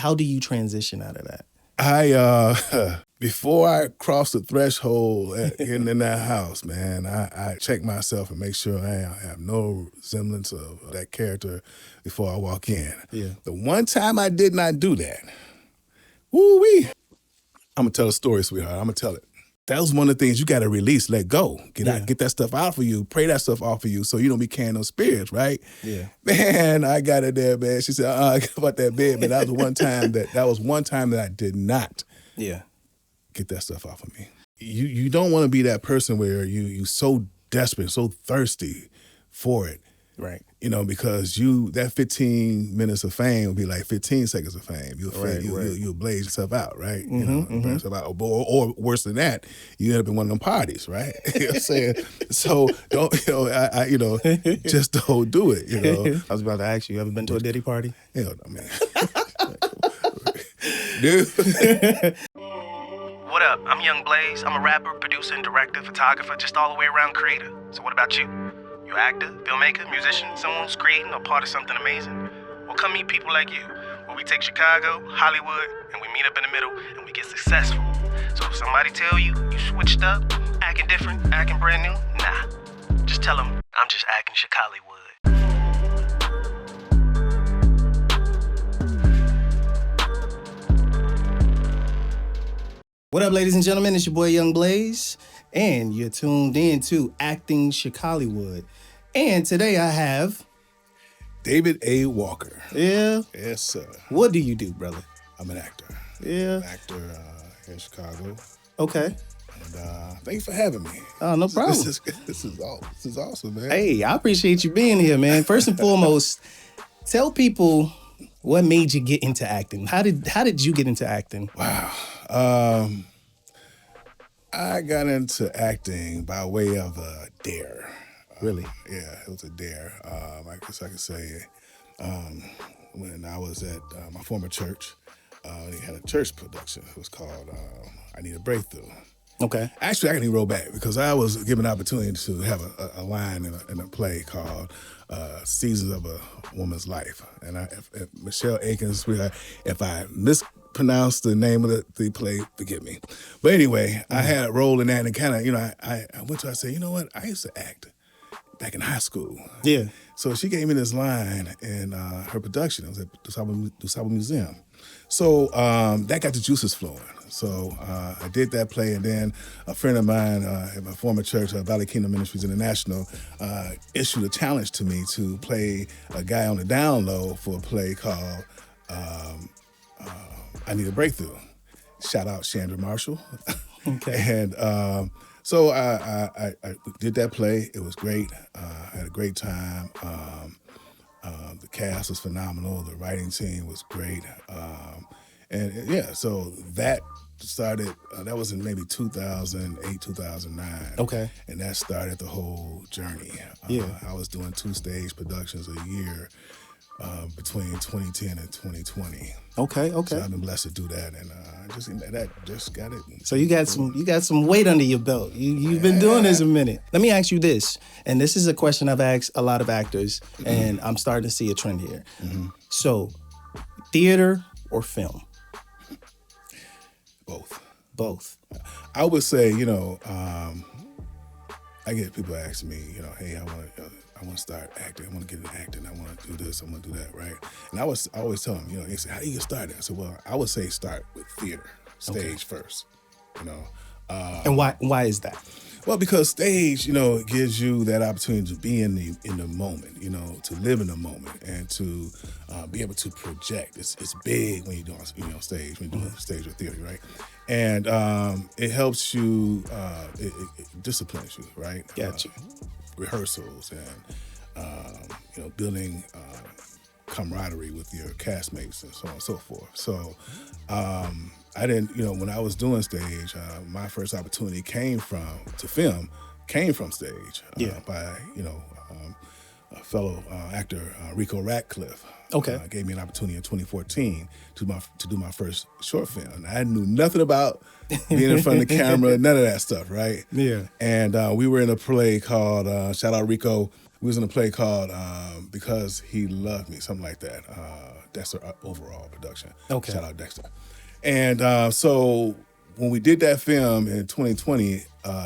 how do you transition out of that? Before I cross the threshold in that house, man, I check myself and make sure I have no semblance of that character before I walk in. Yeah. The one time I did not do that, woo-wee. I'm going to tell a story, sweetheart. I'm going to tell it. That was one of the things you got to release, let go. Get that stuff out for you, pray that stuff off of you so you don't be carrying those spirits, right? Yeah. Man, I got it there, man. She said, get about that bed, man. That was one time that I did not get that stuff off of me. You don't want to be that person where you so desperate, so thirsty for it. Right. You know, because that 15 minutes of fame will be like 15 seconds of fame. You'll blaze yourself out, right? You know, burn yourself out. Or worse than that, you end up in one of them parties, right? You know what I'm saying? So don't, just don't do it, you know. I was about to ask you ever been to a Diddy party? Hell no, man. Dude. What up? I'm YoungBlaze. I'm a rapper, producer, and director, photographer, just all the way around creator. So what about you? You an actor, filmmaker, musician, someone who's creating or part of something amazing? Well, come meet people like you, where we take Chicago, Hollywood, and we meet up in the middle, and we get successful. So if somebody tell you switched up, acting different, acting brand new, nah. Just tell them I'm just acting ChicallyWOOD. What up, ladies and gentlemen? It's your boy YoungBlaze, and you're tuned in to Acting ChicallyWOOD. And today I have David A. Walker. Yeah? Yes, sir. What do you do, brother? I'm an actor. Yeah? I'm an actor here in Chicago. Okay. And thanks for having me. Oh, no problem. This is awesome, man. Hey, I appreciate you being here, man. First and foremost, tell people what made you get into acting. How did you get into acting? Wow. I got into acting by way of a dare. Really? Yeah, it was a dare. I guess I could say when I was at my former church, they had a church production. It was called I Need a Breakthrough. Okay. Actually, I can even roll back because I was given an opportunity to have a line in a play called Seasons of a Woman's Life. And if Michelle Akins, if I mispronounced the name of the play, forgive me. But anyway, I had a role in that, and kind of, I went to her, I said, you know what, I used to act back in high school. Yeah. So she gave me this line in her production. It was at DuSable Museum. So that got the juices flowing. So I did that play, and then a friend of mine at my former church, Valley Kingdom Ministries International, issued a challenge to me to play a guy on the down low for a play called I Need a Breakthrough. Shout out Chandra Marshall. Okay. And so I did that play. It was great. I had a great time. The cast was phenomenal. The writing team was great. And yeah, so that started, that was in maybe 2008, 2009. Okay. And that started the whole journey. Yeah. I was doing 2 stage productions a year between 2010 and 2020. Okay. So I've been blessed to do that, and that just got it. So you got some weight under your belt. You've been doing this a minute. Let me ask you this, and this is a question I've asked a lot of actors, and I'm starting to see a trend here. Mm-hmm. So, theater or film? Both. I would say, I get people asking me, hey, I want to start acting. I want to get into acting. I want to do this. I want to do that, right? And I always tell them, they say, how do you get started? I said, well, I would say start with theater, stage first, And why is that? Well, because stage, gives you that opportunity to be in the moment, to live in the moment and to be able to project. It's big when you're doing, stage, when you're doing stage or theater, right? And it helps you, it disciplines you, right? Gotcha. Rehearsals and, building camaraderie with your castmates and so on and so forth. So I didn't, when I was doing stage, my first opportunity came from stage by, a fellow actor, Rico Ratcliffe. Okay. Gave me an opportunity in 2014 to do my first short film. And I knew nothing about being in front of the camera, none of that stuff, right? Yeah. And we were in a play called, shout out Rico, We was in a play called Because He Loved Me, something like that. That's our overall production. Okay. Shout out Dexter. And so when we did that film in 2020,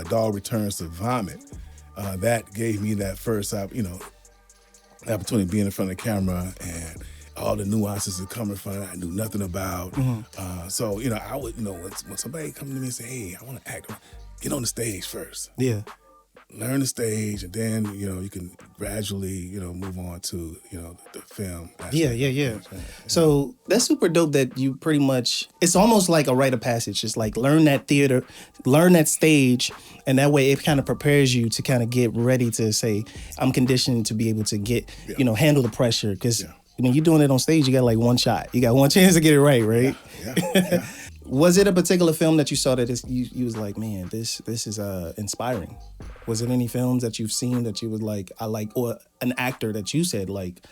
Dog Returns to Vomit, that gave me that first, opportunity to be in front of the camera and all the nuances that come in front of it, I knew nothing about. So, I would, when somebody come to me and say, hey, I want to act, get on the stage first. Yeah. Learn the stage, and then, you can gradually, move on to, the film aspect. Yeah. So that's super dope that you pretty much, it's almost like a rite of passage. It's like learn that theater, learn that stage, and that way it kind of prepares you to kind of get ready to say, I'm conditioned to be able to get, handle the pressure. Because when you're doing it on stage, you got like one shot. You got one chance to get it right? Yeah. Was it a particular film that you saw that you was like, man, this is inspiring? Was it any films that you've seen that you was like, I like, or an actor that you said like,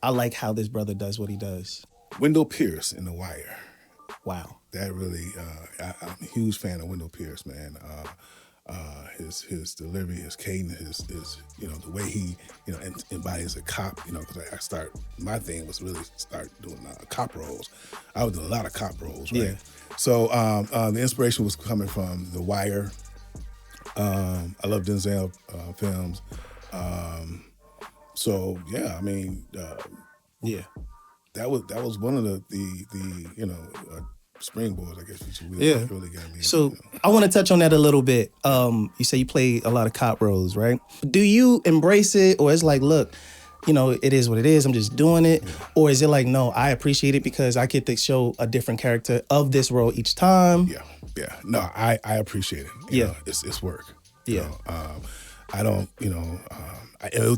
I like how this brother does what he does? Wendell Pierce in The Wire. Wow. That really, I'm a huge fan of Wendell Pierce, man. His delivery, his cadence, his the way he embodies a cop. Because my thing was really start doing cop roles. I was doing a lot of cop roles, right? Yeah. So the inspiration was coming from The Wire. I love Denzel films. So yeah, I mean, that was one of the springboards, I guess, which really got me. So I want to touch on that a little bit. You say you play a lot of cop roles, right? Do you embrace it, or it's like, look, it is what it is, I'm just doing it? Or is it like, no, I appreciate it because I get to show a different character of this role each time? Yeah. No, I appreciate it. It's work. I don't,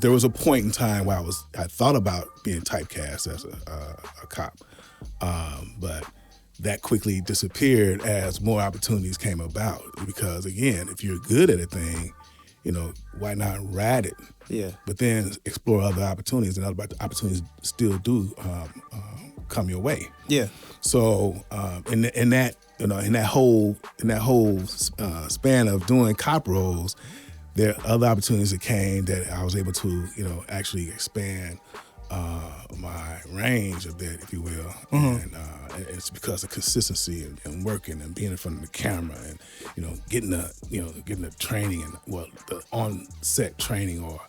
there was a point in time where I thought about being typecast as a cop, but that quickly disappeared as more opportunities came about. Because again, if you're good at a thing, why not ride it? Yeah. But then explore other opportunities, and other opportunities still do come your way. Yeah. So in that whole span of doing cop roles, there are other opportunities that came that I was able to actually expand my range a bit, if you will. And it's because of consistency and working and being in front of the camera and getting the training and the on-set training or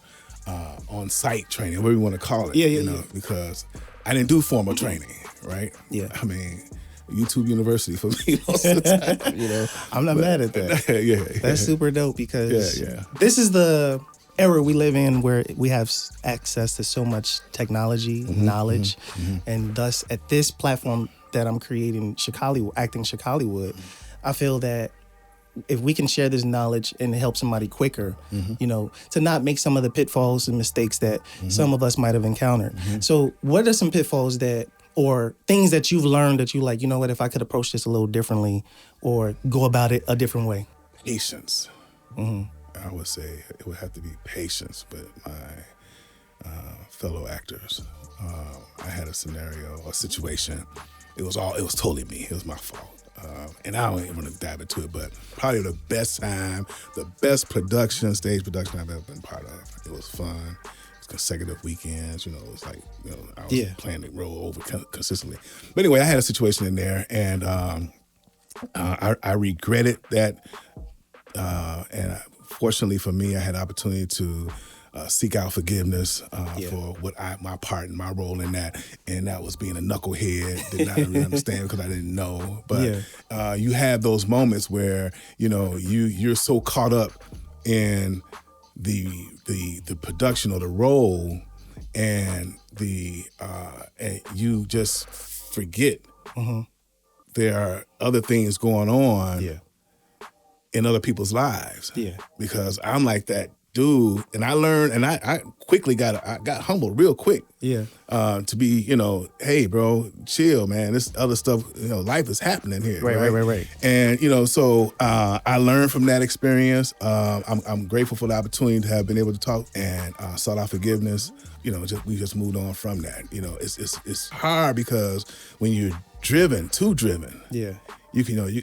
on-site training, whatever you want to call it. Because I didn't do formal training, right? Yeah. I mean, YouTube University for me most of the time, I'm not mad at that. That's super dope because this is the era we live in where we have access to so much technology, knowledge, and thus at this platform that I'm creating, Acting ChicallyWOOD, I feel that if we can share this knowledge and help somebody quicker, to not make some of the pitfalls and mistakes that some of us might have encountered. So what are some pitfalls or things that you've learned that you like, what, if I could approach this a little differently or go about it a different way? Patience. I would say it would have to be patience with my fellow actors. I had a situation. It was totally me. It was my fault. And I don't even want to dive into it, but probably the best time, the best stage production I've ever been part of. It was fun. Consecutive weekends, it was like, I was playing the role over consistently. But anyway, I had a situation in there, and I regretted that. And fortunately for me, I had an opportunity to seek out forgiveness for my part and my role in that, and that was being a knucklehead. Did not really understand because I didn't know. But you have those moments where you're so caught up in the production or the role, and and you just forget there are other things going on in other people's lives. Because I'm like that dude, and I learned, and I quickly got humbled real quick. To be, hey, bro, chill, man. This other stuff, life is happening here. Right. And so I learned from that experience. I'm grateful for the opportunity to have been able to talk and sought out forgiveness. We just moved on from that. It's hard because when you're too driven. Yeah.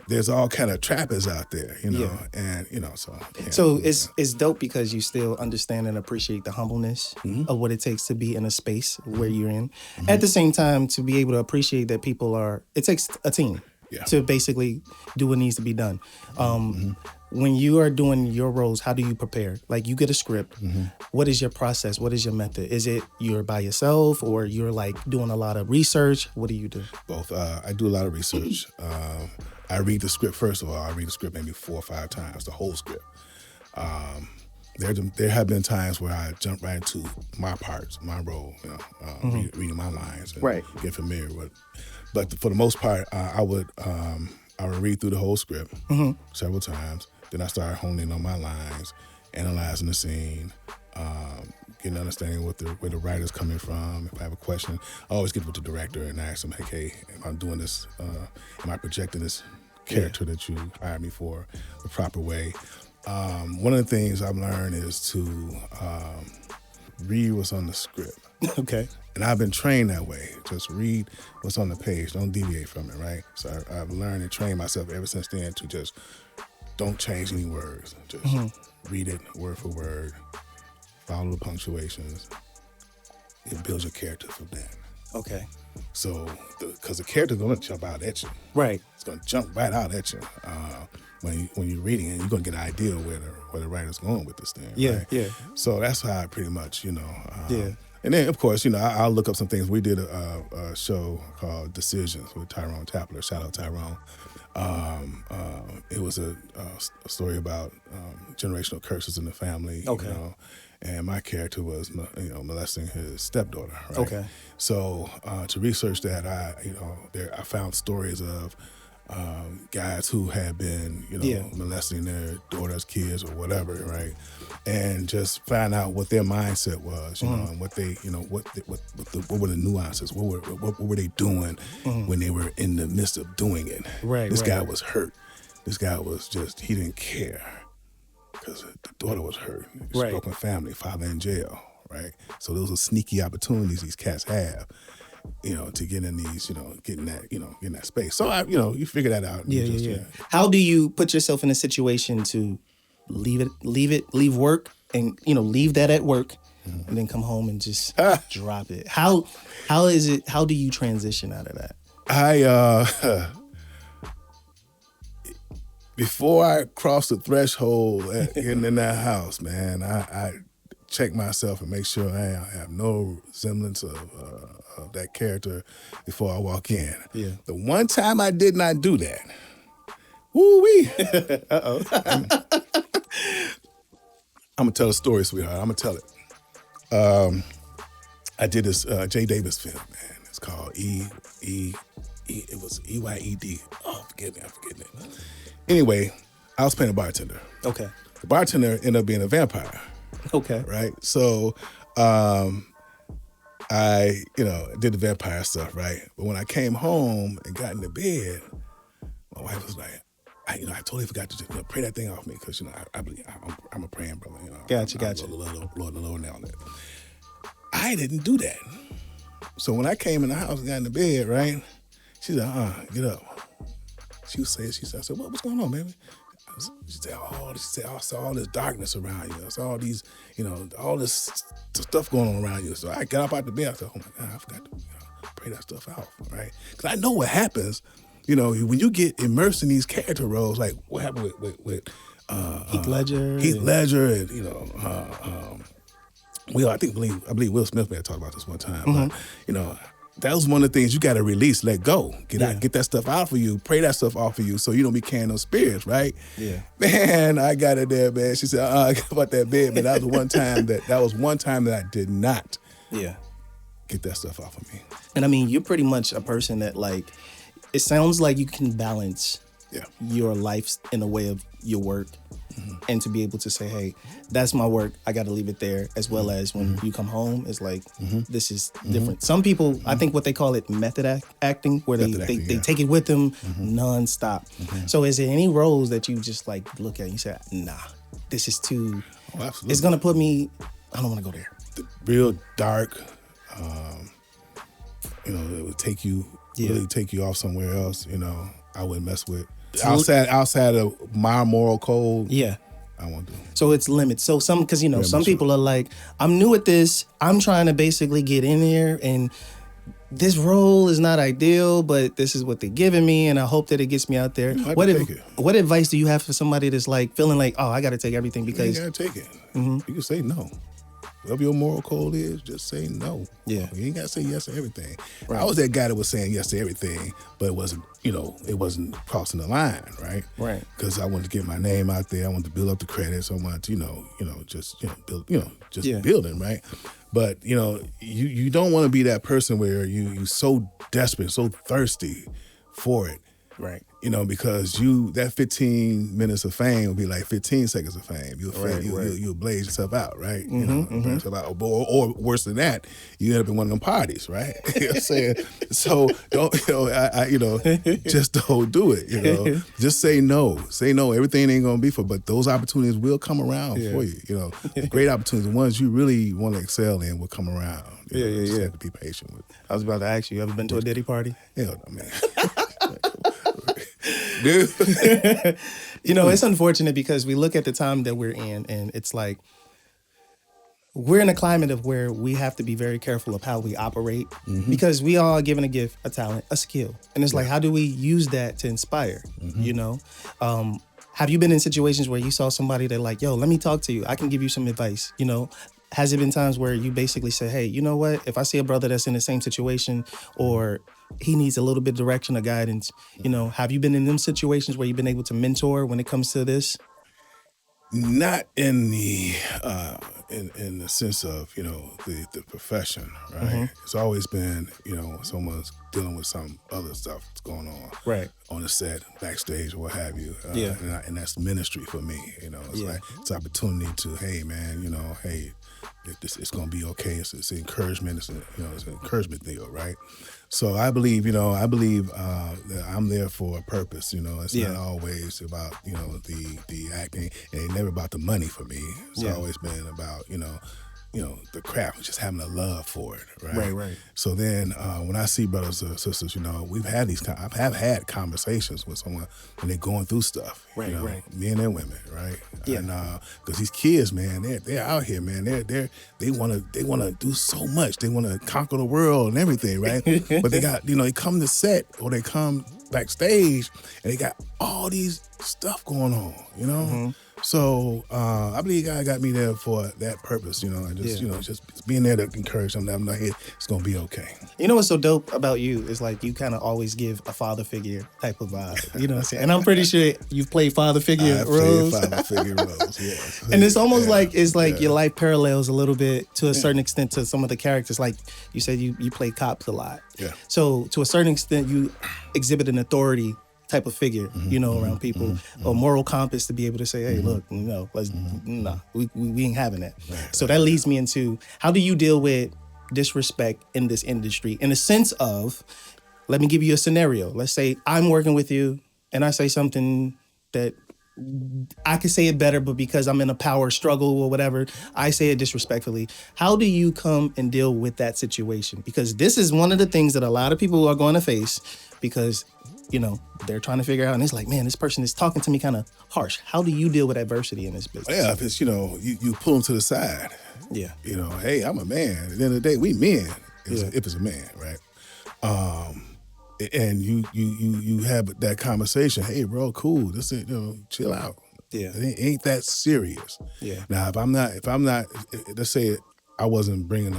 There's all kind of trappers out there, Yeah. and so. Yeah. So it's dope because you still understand and appreciate the humbleness of what it takes to be in a space where you're in. At the same time, to be able to appreciate that it takes a team to basically do what needs to be done. When you are doing your roles, how do you prepare? Like, you get a script. What is your process? What is your method? Is it you're by yourself, or you're like doing a lot of research? What do you do? Both. I do a lot of research. I read the script first of all. I read the script maybe 4 or 5 times, the whole script. There have been times where I jump right into my parts, my role, reading my lines, and get familiar with. But for the most part, I would read through the whole script several times. Then I started honing in on my lines, analyzing the scene, getting an understanding where the writer's coming from. If I have a question, I always get with the director and ask him, hey, if I'm doing this, am I projecting this character that you hired me for the proper way? One of the things I've learned is to read what's on the script. Okay. And I've been trained that way. Just read what's on the page. Don't deviate from it, right? So I've learned and trained myself ever since then to just don't change any words. Just read it word for word. Follow the punctuations. It builds your character from that. Okay. So, because the character's going to jump out at you. Right. It's going to jump right out at you. When you're reading it, you're going to get an idea where the writer's going with this thing. Yeah, right? yeah. So that's how I pretty much, And then, of course, I'll look up some things. We did a show called Decisions with Tyrone Tapler. Shout out Tyrone. It was a story about generational curses in the family. Okay. And my character was, molesting his stepdaughter. Right? Okay. So to research that, I found stories of guys who had been, molesting their daughters, kids, or whatever, right? And just find out what their mindset was, and what they, what were the nuances? What were they doing when they were in the midst of doing it? Right. This guy was hurt. This guy was he didn't care because the daughter was hurt. Broken family, father in jail, right? So those are sneaky opportunities these cats have. To get in these, getting that space. So you figure that out. Yeah. How do you put yourself in a situation to leave work and, leave that at work and then come home and just drop it? How is it, how do you transition out of that? Before I cross the threshold getting in that house, man, I check myself and make sure I have no semblance of that character before I walk in. Yeah. The one time I did not do that, woo-wee. Uh-oh. I'm going to tell a story, sweetheart. I'm going to tell it. I did this Jay Davis film, man. It's called it was EYED. Oh, forget me, I'm forgetting it. Anyway, I was playing a bartender. Okay. The bartender ended up being a vampire. Okay. Right? So I, did the vampire stuff, right? But when I came home and got into bed, my wife was like, I totally forgot to just pray that thing off me because, I believe I'm a praying brother. Gotcha. Lord and all that. I didn't do that. So when I came in the house and got into bed, right? She said, get up. She said, I said, what's going on, baby? She said, I saw all this darkness around you. I saw all these, all this stuff going on around you. So I got up out the bed. I said, oh my God, I forgot to pray that stuff out, right? Because I know what happens, when you get immersed in these character roles, like what happened with Heath Ledger. And I believe Will Smith may have talked about this one time. But, that was one of the things you got to release, let go, get that stuff out for you, pray that stuff off for you, so you don't be carrying those spirits, right? Yeah. Man, I got it there, man. She said, I got about that bed, man. That was one time that I did not get that stuff off of me. And I mean, you're pretty much a person that it sounds like you can balance your life in a way of your work. And to be able to say, hey, that's my work, I got to leave it there, as well as when you come home, it's like, this is different. Some people, I think what they call it method acting, where they take it with them nonstop. So is there any roles that you just look at and you say, nah, this is too, it's going to put me, I don't want to go there. The real dark, it would take you really take you off somewhere else, I wouldn't mess with. Outside of my moral code, I won't do it. So it's limits. So because some people are like, I'm new at this. I'm trying to basically get in here, and this role is not ideal, but this is what they're giving me, and I hope that it gets me out there. What advice do you have for somebody that's like feeling like, oh, I got to take everything because you got to take it. You can say no. Whatever your moral code is, just say no. Yeah. You ain't got to say yes to everything. Right. I was that guy that was saying yes to everything, but it wasn't, it wasn't crossing the line, right? Right. Because I wanted to get my name out there. I wanted to build up the credits. I wanted to, build, building, right? But, you don't want to be that person where you so desperate, so thirsty for it. Right. Because that 15 minutes of fame will be like 15 seconds of fame. You'll blaze yourself out, right? Burn yourself out. Or worse than that, you end up in one of them parties, right? You know what I'm saying? So don't, just don't do it, Just say no. Say no. Everything ain't gonna be but those opportunities will come around for you, Great opportunities, the ones you really want to excel in will come around. You just have to be patient with. I was about to ask you ever been to a Diddy party? Hell no, man. Dude. It's unfortunate because we look at the time that we're in, and it's like we're in a climate of where we have to be very careful of how we operate because we all are given a gift, a talent, a skill. And it's like, how do we use that to inspire, Have you been in situations where you saw somebody that like, yo, let me talk to you. I can give you some advice, Has it been times where you basically say, hey, you know what? If I see a brother that's in the same situation or he needs a little bit of direction or guidance, have you been in them situations where you've been able to mentor when it comes to this? Not in the in the sense of, the profession, right? It's always been, someone's dealing with some other stuff that's going on. Right. On the set, backstage, or what have you. And that's ministry for me, It's like, it's an opportunity to, hey, man, hey, it's going to be okay. It's encouragement. It's an encouragement deal, right? So I believe, that I'm there for a purpose. It's not always about, the acting, and it's never about the money for me. It's always been about, the craft, just having a love for it, right? Right. So then when I see brothers and sisters, we've had I've had conversations with someone when they're going through stuff, right. Men and women, right? Yeah. And because these kids, man, they're out here, man. They want to do so much. They want to conquer the world and everything, right? But they got, they come to set or they come backstage and they got all these stuff going on, So I believe God got me there for that purpose, and just being there to encourage them. I'm like, hey, it's gonna be okay. What's so dope about you is like you kind of always give a father figure type of vibe. You know what I'm saying? And I'm pretty sure you've played father figure roles. Father figure roles, yes. And it's almost like your life parallels a little bit to a certain extent to some of the characters. Like you said, you play cops a lot. Yeah. So to a certain extent, you exhibit an authority type of figure, around people, a moral compass to be able to say, hey, look, we ain't having that. Right, so that leads me into, how do you deal with disrespect in this industry in the sense of, let me give you a scenario. Let's say I'm working with you and I say something that I could say it better, but because I'm in a power struggle or whatever, I say it disrespectfully. How do you come and deal with that situation? Because this is one of the things that a lot of people are going to face because they're trying to figure out, and it's like, man, this person is talking to me kind of harsh. How do you deal with adversity in this business? Yeah, if it's, you pull them to the side. Yeah. Hey, I'm a man. At the end of the day, we men, if it's a man, right? And you have that conversation, hey, bro, cool, this is, chill out. Yeah. It ain't that serious. Yeah. Now, if I'm not, let's say I wasn't bringing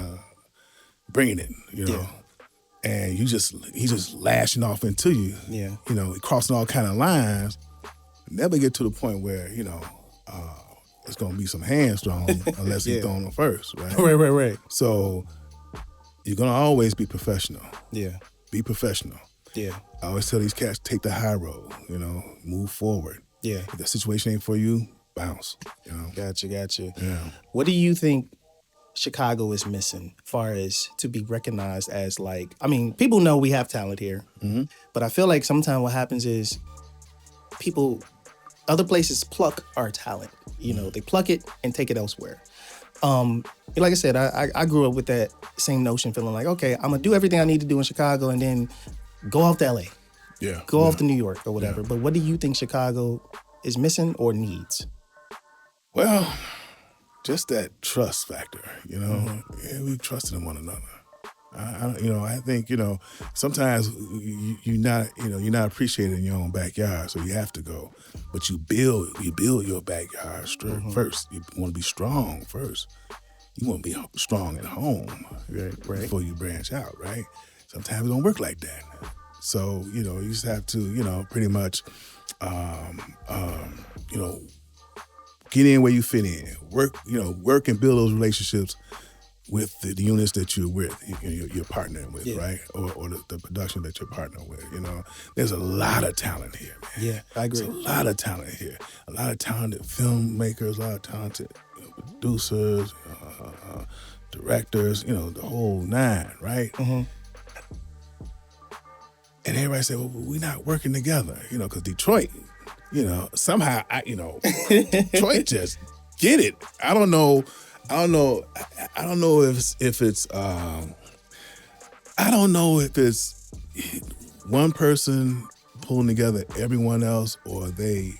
it, Yeah. And he's just lashing off into you. Yeah. Crossing all kind of lines. Never get to the point where, it's gonna be some hands thrown unless he's thrown them first, right? Right. So you're gonna always be professional. Yeah. Be professional. Yeah. I always tell these cats, take the high road, move forward. Yeah. If the situation ain't for you, bounce. Gotcha. Yeah. What do you think Chicago is missing as far as to be recognized as people know we have talent here, but I feel like sometimes what happens is other places pluck our talent. They pluck it and take it elsewhere. Like I said, I grew up with that same notion, feeling like, okay, I'm gonna do everything I need to do in Chicago, and then go off to LA, Yeah. go off to New York or whatever. But what do you think Chicago is missing or needs? Well, just that trust factor, you know. Yeah, we trusted in one another. I think, sometimes you're not appreciated in your own backyard, so you have to go. But you build your backyard first. You want to be strong first. You want to be strong at home before you branch out, right? Sometimes it don't work like that. So, you just have to, pretty much, get in where you fit in. Work and build those relationships with the units that you're with, you're partnering with, right? Or the production that you're partnering with, There's a lot of talent here, man. Yeah, I agree. There's a lot of talent here. A lot of talented filmmakers, a lot of talented producers, directors, the whole nine, right? Mm-hmm. And everybody said, well, we're not working together, because Detroit, somehow, Detroit just get it. I don't know if it's one person pulling together everyone else, or are they,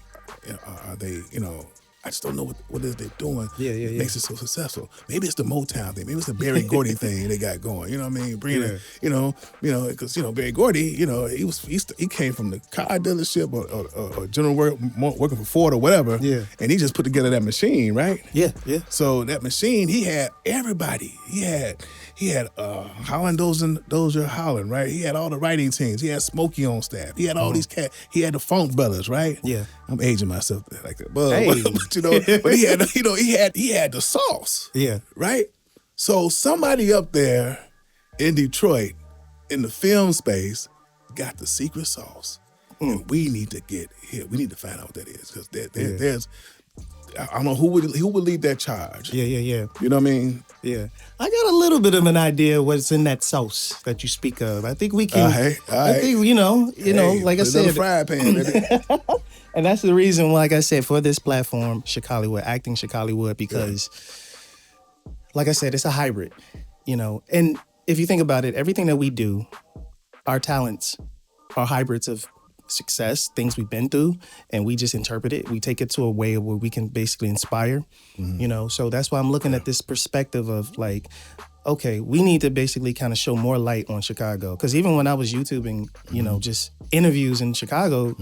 I just don't know what it is they're doing. Yeah. Makes it so successful. Maybe it's the Motown thing. Maybe it's the Berry Gordy thing they got going. You know what I mean? Bringing because Berry Gordy, he came from the car dealership or general work, working for Ford or whatever. Yeah. And he just put together that machine, right? Yeah. So that machine, he had everybody. He had Holland Dozier Holland, right? He had all the writing teams. He had Smokey on staff. He had all these cats. He had the Funk Brothers, right? Yeah. I'm aging myself like that, Hey. but he had the sauce. Yeah. Right? So somebody up there in Detroit in the film space got the secret sauce. And we need to get here. We need to find out what that is, because there's I don't know who would lead that charge. Yeah. You know what I mean? Yeah. I got a little bit of an idea what's in that sauce that you speak of. I think we can. All right. I think like I said, fry pan, baby. and that's the reason, like I said, for this platform, ChicallyWOOD, Acting ChicallyWOOD, because, like I said, it's a hybrid, And if you think about it, everything that we do, our talents are hybrids of success, things we've been through, and we just interpret it. We take it to a way where we can basically inspire, So that's why I'm looking at this perspective of like, okay, we need to basically kind of show more light on Chicago. Because even when I was YouTubing, just interviews in Chicago,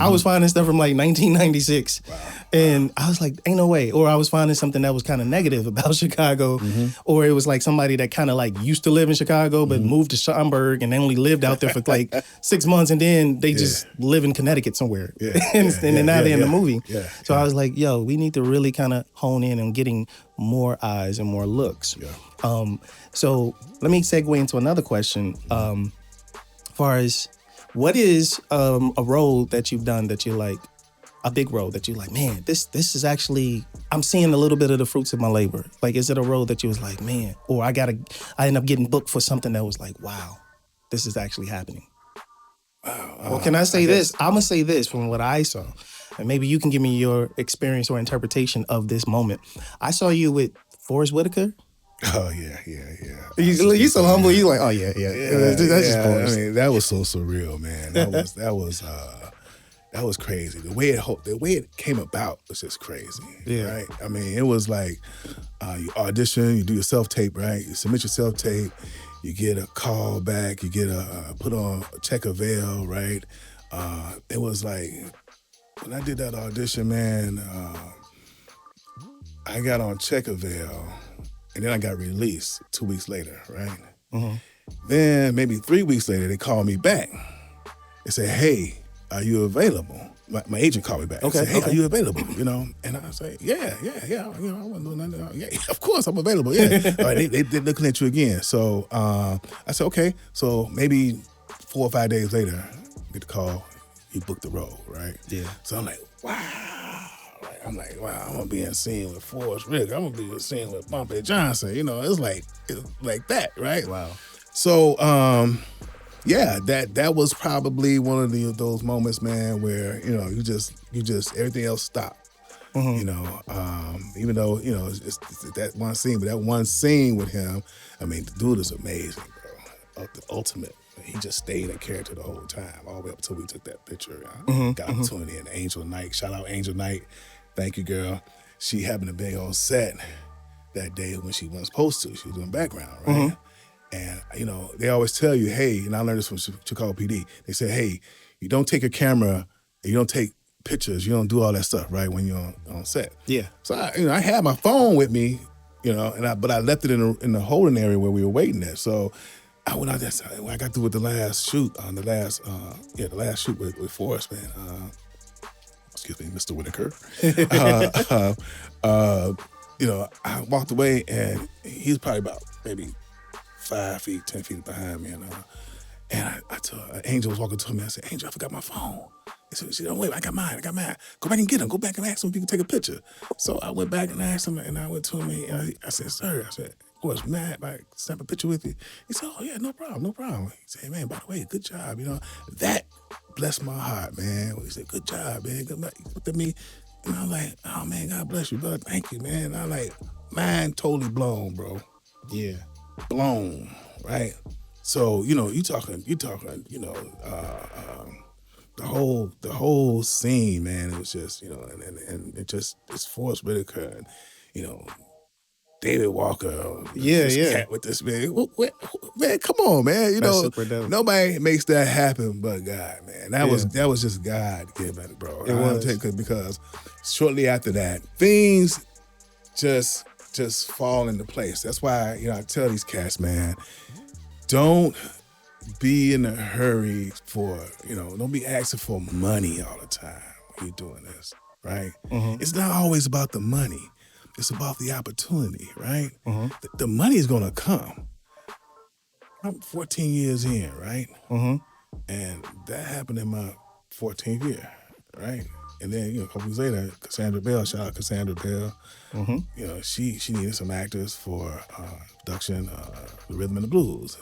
I was finding stuff from like 1996. Wow. And I was like, ain't no way. Or I was finding something that was kind of negative about Chicago. Or it was like somebody that kind of like used to live in Chicago, but moved to Schaumburg and they only lived out there for like 6 months. And then they just live in Connecticut somewhere. And then now they're in the movie. So I was like, yo, we need to really kind of hone in on getting more eyes and more looks. So let me segue into another question. Far as what is a role that you've done that you like, a big role that you like, man, this is actually, I'm seeing a little bit of the fruits of my labor. Like, is it a role that you was like, man, or I end up getting booked for something that was like, wow, this is actually happening. Well, can I say this? I'm gonna say this from what I saw. And maybe you can give me your experience or interpretation of this moment. I saw you with Forrest Whitaker. Oh yeah. You so humble. You like, oh yeah. That's just Forrest. I mean, that was so surreal, man. That was crazy. The way it came about was just crazy. Yeah. Right. I mean, it was like you audition, you do your self-tape, right? You submit your self-tape, you get a call back, you get put on check a veil, right? It was like when I did that audition, man. I got on check a veil. And then I got released 2 weeks later, right? Then maybe 3 weeks later, they called me back. They said, hey, are you available? My agent called me back. Okay. Said, hey, are you available? And I say, yeah. I wasn't doing nothing. Yeah, of course I'm available. Yeah. All right, they're looking at you again. So I said, okay. So maybe 4 or 5 days later, I get the call, you booked the role, right? Yeah. So I'm like, wow. I'm like, wow, I'm gonna be in a scene with Forrest Whitaker. I'm gonna be in a scene with Bumpy Johnson. It's like that, right? Wow. So, that was probably one of those moments, man, where you just everything else stopped. Even though it's that one scene, but that one scene with him, I mean, the dude is amazing, bro. The ultimate He just stayed in character the whole time, all the way up until we took that picture. Got opportunity. And Angel Knight, shout out Angel Knight. Thank you, girl. She happened to be on set that day when she wasn't supposed to. She was doing background, right? And, you know, they always tell you, hey, and I learned this from Chicago PD. They say, hey, you don't take your camera, you don't take pictures, you don't do all that stuff, right, when you're on set. Yeah. So, I had my phone with me, you know, but I left it in the holding area where we were waiting at. So I went out there. When I got through with the last shoot, the last shoot with Forrest, man. Excuse me, Mr. Whitaker. You know, I walked away and he's probably about maybe 5 feet, 10 feet behind me, and I told Angel was walking to me. I said, Angel, I forgot my phone. She said, oh, wait, I got mine. Go back and get him. Go back and ask him if you can take a picture. So I went back and asked him, and I went to him, and I said, sir, was mad if I snap a picture with you. He said, oh, yeah, no problem. He said, hey, man, by the way, good job. You know, that blessed my heart, man. He said, good job, man. He looked at me, and I'm like, oh, man, God bless you, brother. Thank you, man. I'm like, mind totally blown, bro. Yeah. Blown, right? So, you know, you talking, you know, the whole scene, man, it was just, you know, and it just, it's Forrest Whitaker and, you know, David Walker, cat with this man. Man, come on, man. You know, nobody makes that happen but God, man. That was just God given, bro. It was. Because shortly after that, things just fall into place. That's why, you know, I tell these cats, man, don't be in a hurry for, you know, don't be asking for money all the time when you're doing this, right? It's not always about the money. It's about the opportunity, right? The money is going to come. I'm 14 years in, right? And that happened in my 14th year, right? And then, you know, a couple years later, Cassandra Bell, shout out Cassandra Bell, you know, she needed some actors for production, The Rhythm and the Blues.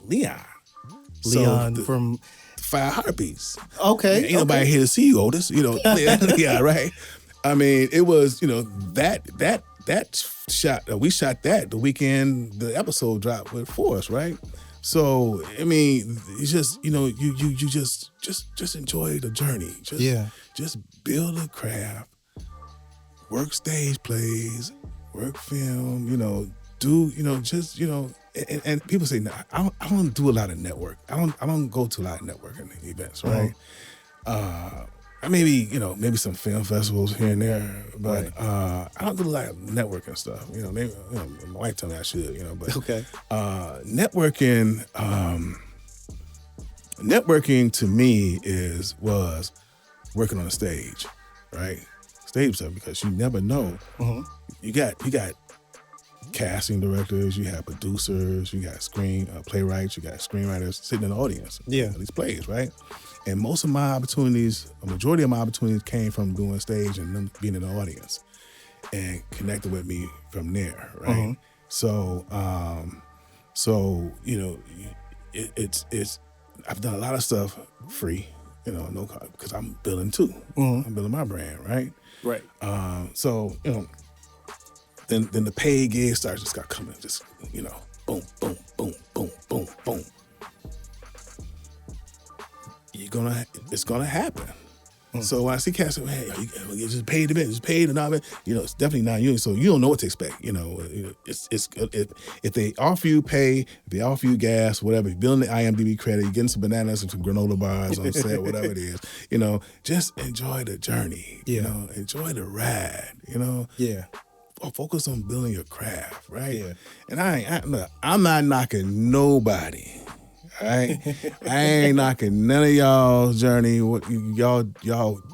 Leon from Five Heartbeats. Okay. Ain't nobody here to see you, Otis. You know, yeah, right. I mean, it was, you know, that shot. We shot that the weekend the episode dropped with Forrest, right? So I mean, it's just, you know, you just enjoy the journey. Just build a craft, work stage plays, work film. You know, do, you know, just, you know. And people say, no, I don't do a lot of network. I don't go to a lot of networking events, right? Maybe, you know, maybe some film festivals here and there, but I don't do a lot of networking stuff. You know, maybe, you know, my wife told me I should, you know, but networking to me was working on a stage, right? Stage stuff, because you never know. You got casting directors, you have producers, you got playwrights, you got screenwriters sitting in the audience. These plays, right? And most of my opportunities, a majority of my opportunities came from doing stage and them being in the audience and connecting with me from there, right? So you know, it's I've done a lot of stuff free, you know, no, because I'm building too. I'm building my brand, right? Right. So, you know, then the paid gigs just got coming, just, you know, boom, boom, boom, boom, boom, boom. It's gonna happen. So when I see cats say, hey, you just paid the bit, just paid and all that, you know, it's definitely not union, so you don't know what to expect. You know, it's if they offer you pay, if they offer you gas, whatever, you're building the IMDb credit, you're getting some bananas and some granola bars on set, whatever it is, you know, just enjoy the journey. You know, enjoy the ride. You know. Focus on building your craft, right? And I'm not knocking nobody. Right? I ain't knocking none of y'all's journey. What y'all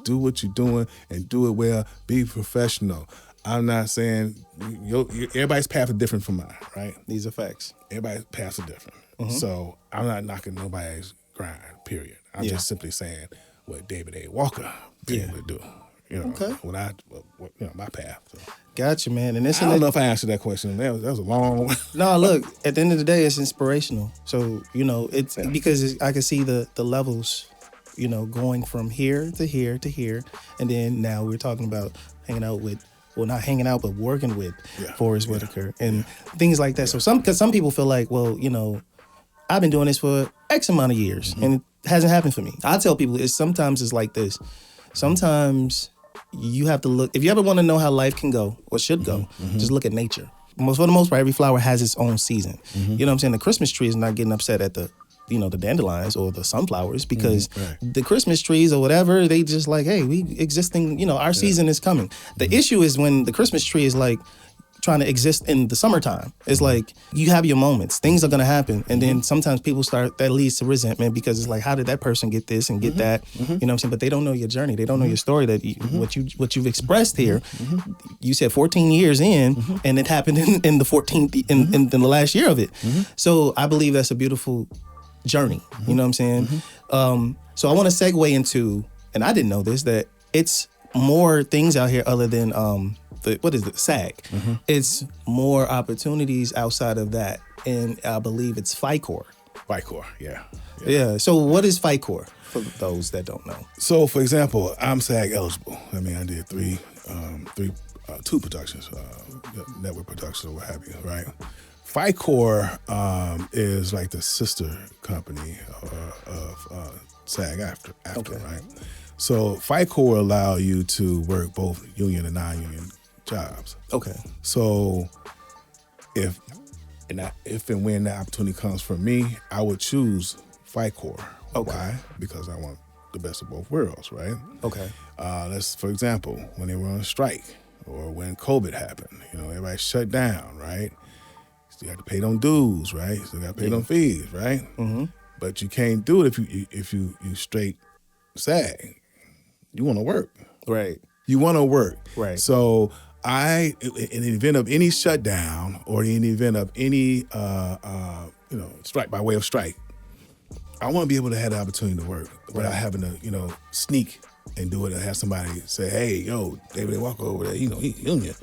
do what you're doing and do it well. Be professional. I'm not saying everybody's path is different from mine, right? These are facts. Everybody's paths are different. So I'm not knocking nobody's grind, period. I'm just simply saying what David A. Walker been able to do. You know, you know, my path. So. Gotcha, man. And I don't know if I answered that question. That was a long one. No, look, at the end of the day, it's inspirational. So, you know, it's because I can see the levels, you know, going from here to here to here. And then now we're talking about hanging out with, well, not hanging out, but working with Forrest Whitaker and things like that. So because some people feel like, well, you know, I've been doing this for X amount of years, and it hasn't happened for me. I tell people sometimes it's like this. Sometimes you have to look. If you ever want to know how life can go or should go, just look at nature. For the most part, every flower has its own season. You know what I'm saying? The Christmas tree is not getting upset at the dandelions or the sunflowers because the Christmas trees or whatever, they just like, hey, we existing, our season is coming. The issue is when the Christmas tree is like trying to exist in the summertime. It's like you have your moments. Things are going to happen. And then sometimes people that leads to resentment because it's like, how did that person get this and get that? You know what I'm saying? But they don't know your journey. They don't know your story, that what you've expressed here. You said 14 years in and it happened in the 14th, in the last year of it. So I believe that's a beautiful journey. You know what I'm saying? So I want to segue into, and I didn't know this, that it's more things out here other than SAG. It's more opportunities outside of that, and I believe it's FICOR. FICOR, yeah. So what is FICOR for those that don't know? So for example, I'm SAG eligible. I mean, I did two productions, network productions or what have you, right? FICOR is like the sister company of SAG after right? So FICOR allow you to work both union and non-union jobs. Okay. So if and when the opportunity comes for me, I would choose FICOR. Okay. Why? Because I want the best of both worlds, right? Okay. Let's, for example, when they were on strike or when COVID happened, everybody shut down, right? You got to pay them dues, right? So you got to pay them fees, right? But you can't do it if you straight SAG. You want to work, right? You want to work, right? So in the event of any shutdown or in the event of any strike by way of strike, I want to be able to have the opportunity to work without having to sneak and do it and have somebody say, hey, yo, David Walker over there, he union.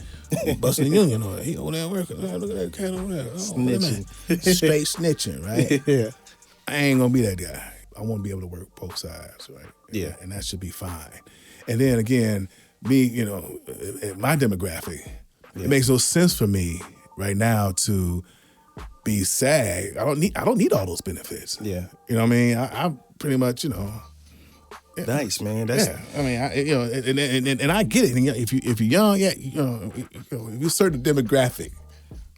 He busting the union over there. He over there working. Look at that cat over there. Snitching. Straight snitching, right? Yeah. I ain't going to be that guy. I want to be able to work both sides, right? Yeah. And that should be fine. And then again, me, my demographic, it makes no sense for me right now to be SAG. I don't need all those benefits. Yeah. You know what I mean? I'm pretty much, Nice, man. That's I mean, and I get it. If you're young, if you're a certain demographic,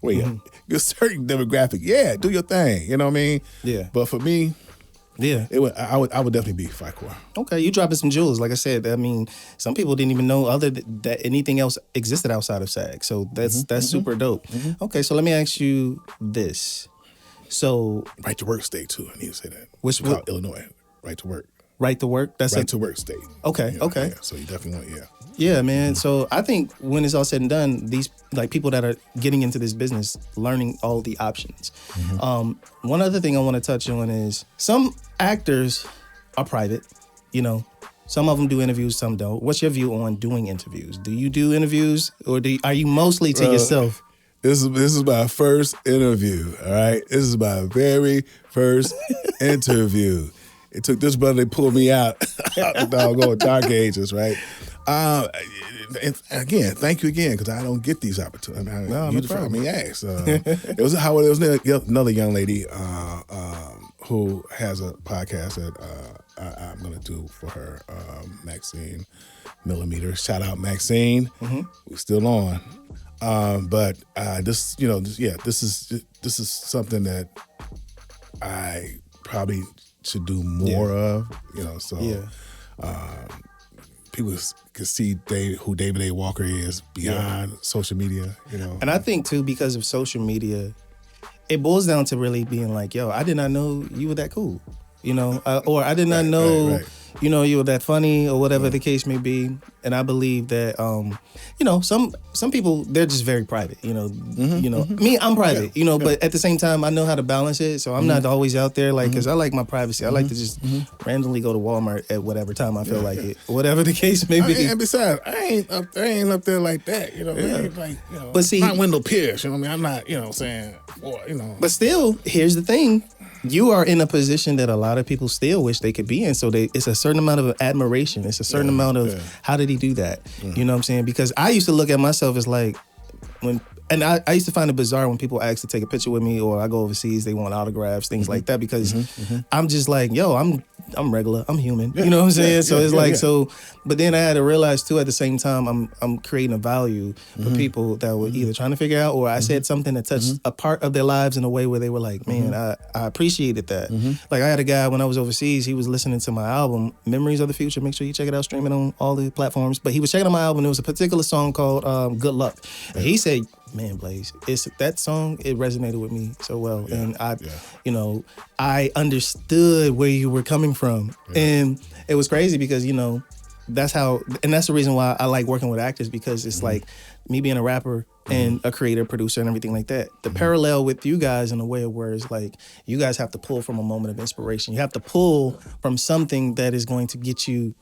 you're a certain demographic. Do your thing. You know what I mean? Yeah. But for me, I would definitely be FICOR. Okay, you dropping some jewels. Like I said, I mean, some people didn't even know that anything else existed outside of SAG. So that's super dope. Okay, so let me ask you this. So right to work state too. I need to say that. Which Illinois, right to work. Right to work? That's right to work state. Okay, okay. Yeah, so you definitely want, Yeah, man. So I think when it's all said and done, these people that are getting into this business, learning all the options. One other thing I want to touch on is some actors are private. Some of them do interviews, some don't. What's your view on doing interviews? Do you do interviews, or are you mostly to yourself? This is my first interview. All right, this is my very first interview. It took this brother to pull me out the doggone dark ages, right? And again, thank you again, because I don't get these opportunities. You just me ask. There was another young lady who has a podcast that I'm going to do for her, Maxine Millimeter. Shout out Maxine. We're still on. But this is something that I probably should do more of, people can see who David A. Walker is beyond social media, And I think too, because of social media, it boils down to really being like, yo, I did not know you were that cool, or I did not know, you were that funny or whatever the case may be. And I believe that, some people, they're just very private, Me, I'm private, but at the same time, I know how to balance it. So I'm not always out there, because I like my privacy. I like to just randomly go to Walmart at whatever time I feel like it, whatever the case may be. And besides, I ain't up there like that, But see, I'm not Wendell Pierce, I'm not, saying, But still, here's the thing. You are in a position that a lot of people still wish they could be in. So it's a certain amount of admiration. It's a certain amount of, how did he do that? You know what I'm saying? Because I used to look at myself as like, when and I used to find it bizarre when people ask to take a picture with me, or I go overseas, they want autographs, things like that, because I'm just like, yo, I'm regular, I'm human. You know what I'm saying? So it's like, so, but then I had to realize too, at the same time, I'm creating a value for people that were either trying to figure out, or I said something that touched a part of their lives in a way where they were like, man, I appreciated that. Like I had a guy when I was overseas, he was listening to my album, Memories of the Future. Make sure you check it out, stream it on all the platforms. But he was checking out my album. There was a particular song called Good Luck. And he said, man, Blaze, it's that song, it resonated with me so well. And you know, I understood where you were coming from. And it was crazy because, you know, that's how, and that's the reason why I like working with actors, because it's like me being a rapper and a creator, producer, and everything like that. The parallel with you guys in a way where it's like you guys have to pull from a moment of inspiration. You have to pull from something that is going to get you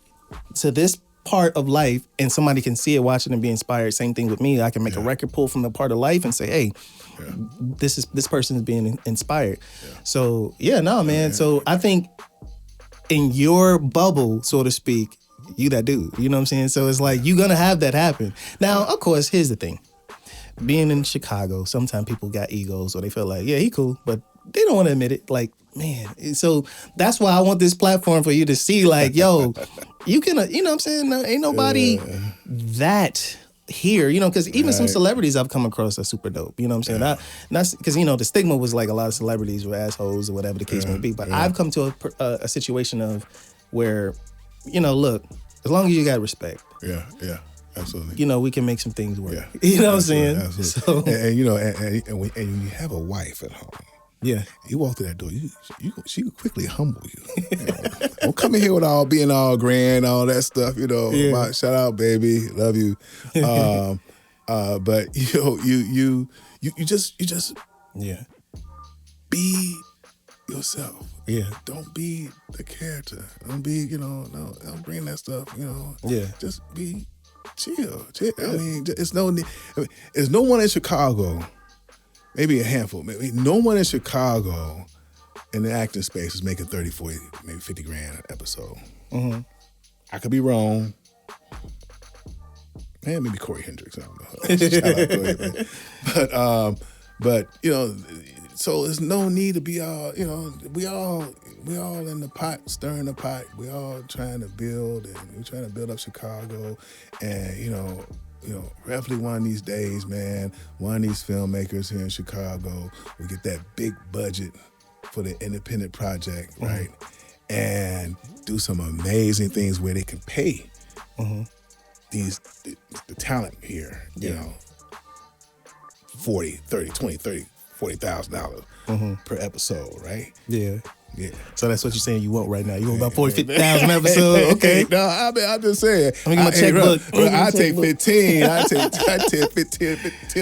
to this part of life, and somebody can see it, watch it, and be inspired. Same thing with me. I can make a record, pull from the part of life, and say, "Hey, this person is being inspired." So man. So I think in your bubble, so to speak, you that dude. You know what I'm saying? So it's like you're gonna have that happen. Now, of course, here's the thing: being in Chicago, sometimes people got egos, or they feel like, yeah, he cool, but they don't want to admit it. Like, man, so that's why I want this platform for you to see, like, yo, you can, you know what I'm saying? No, ain't nobody that here, you know, because even some celebrities I've come across are super dope. You know what I'm saying? Not because, you know, the stigma was like a lot of celebrities were assholes or whatever the case may be. But I've come to a situation of where, you know, look, as long as you got respect. Yeah. Absolutely. You know, we can make some things work. Yeah. You know what I'm saying? Absolutely. So, and you know, and when you have a wife at home, you walk through that door, she will quickly humble you. You know, don't come in here with being all grand, all that stuff. You know, shout out, baby, love you. But you know, you just be yourself. Yeah. Don't be the character. Don't be, you know, don't bring that stuff. You know. Yeah. Just be chill. I mean, it's there's no one in Chicago. Maybe a handful. Maybe no one in Chicago in the acting space is making 30, 40, maybe 50 grand an episode. I could be wrong. Man, maybe Corey Hendricks. I don't know. But you know, so there's no need to be all, you know, we all in the pot, stirring the pot. We all trying to build, and we're trying to build up Chicago, and you know, hopefully one of these days, man, one of these filmmakers here in Chicago will get that big budget for the independent project, right? And do some amazing things where they can pay the talent here, you know, $40,000 per episode, right? Yeah. So that's what you're saying you want right now. You want about 40, 50,000 episodes? Okay. No, I'm just saying. Let me get my checkbook. I take 15. I take 10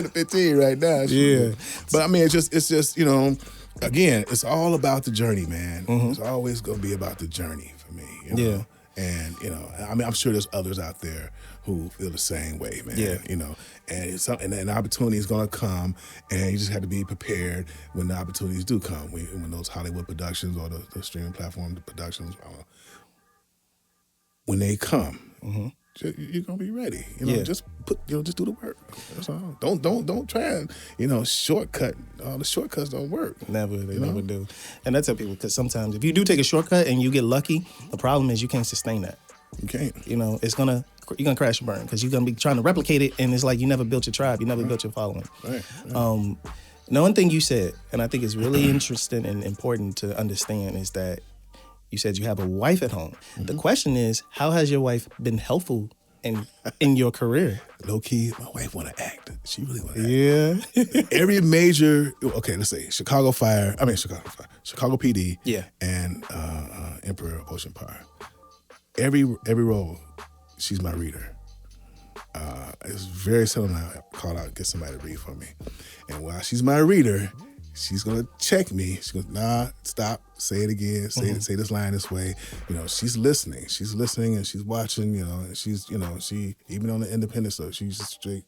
to 15 right now. Yeah. But I mean, it's just, you know, again, it's all about the journey, man. It's always going to be about the journey for me. You know? Yeah. And, you know, I mean, I'm sure there's others out there who feel the same way, man. Yeah. You know, and an opportunity is going to come, and you just have to be prepared when the opportunities do come. When those Hollywood productions or the streaming platform productions, when they come, you're gonna be ready. You know, just do the work. That's all. Don't try and, you know, shortcut. All the shortcuts don't work. Never, they never do. And I tell people, because sometimes if you do take a shortcut and you get lucky, the problem is you can't sustain that. You can't. You know, you're gonna crash and burn, because you're gonna be trying to replicate it, and it's like you never built your tribe, you never built your following. Right. Now, one thing you said, and I think is really interesting and important to understand, is that you said you have a wife at home. The question is, how has your wife been helpful in your career? Low key, my wife want to act. She really want to act. Yeah. Every major, okay, let's say Chicago PD, and Emperor Ocean Power. Every role, she's my reader. It's very seldom I call out, get somebody to read for me. And while she's my reader, she's gonna check me. She goes, nah, stop, say it again, say this line this way. You know, she's listening and she's watching, you know, and she's, you know, she, even on the independent stuff, she's just straight